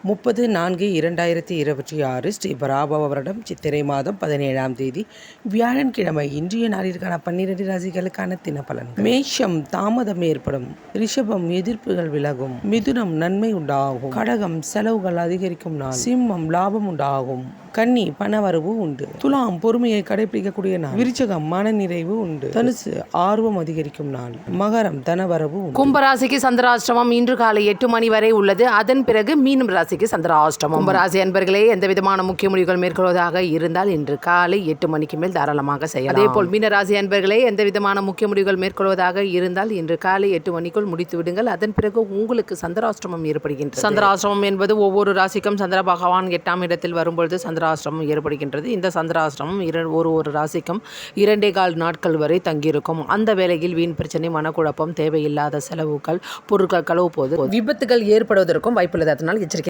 30/4/2026 ஸ்ரீ பராபவ வருடம் சித்திரை மாதம் 17ஆம் தேதி வியாழன்கிழமை. இன்றைய நாளிற்கான 12 ராசிகளுக்கான தினப்பலன். மேஷம் தாமதம் ஏற்படும். ரிஷபம் எதிர்ப்புகள் விலகும். மிதுனம் நன்மை உண்டாகும். கடகம் செலவுகள் அதிகரிக்கும் நாள். சிம்மம் லாபம் உண்டாகும். கன்னி பணவரவு உண்டு. துலாம் பொறுமையை கடைபிடிக்கக்கூடிய நாள். விருச்சகம் மன நிறைவு உண்டு. தனுசு ஆர்வம் அதிகரிக்கும் நாள். மகரம் தனவரவு உண்டு. கும்பராசிக்கு சந்திராஷ்டமம் இன்று காலை 8 மணி வரை உள்ளது. அதன் பிறகு மீனம் ராசிக்கு சந்திராஷ்டமம். கும்பராசி அன்பர்களே, எந்த விதமான முக்கிய முடிவுகள் மேற்கொள்வதாக இருந்தால் இன்று காலை 8 மணிக்கு மேல் தாராளமாக செய்யலாம். அதேபோல் மீனராசி அன்பர்களே, எந்த விதமான முக்கிய முடிவுகள் மேற்கொள்வதாக இருந்தால் இன்று காலை 8 மணிக்குள் முடித்து விடுங்கள். அதன் பிறகு உங்களுக்கு சந்திராஷ்டமம் ஏற்படுகின்றது. சந்திராஷ்டமம் என்பது ஒவ்வொரு ராசிக்கும் சந்திர பகவான் 8ஆம் இடத்தில் வரும்பொழுது சந்திராஷ்டமம் ஏற்படுகின்றது. இந்த சந்திராஷ்டமம் ஒரு ராசிக்கும் 2.25 நாட்கள் வரை தங்கியிருக்கும். அந்த வேளையில் வீண் பிரச்சனை, மனக்குழப்பம், தேவையில்லாத செலவுகள், பொருட்கள் களவு போது விபத்துகள் ஏற்படுவதற்கும் வாய்ப்புள்ளது. அதனால் எச்சரிக்கை.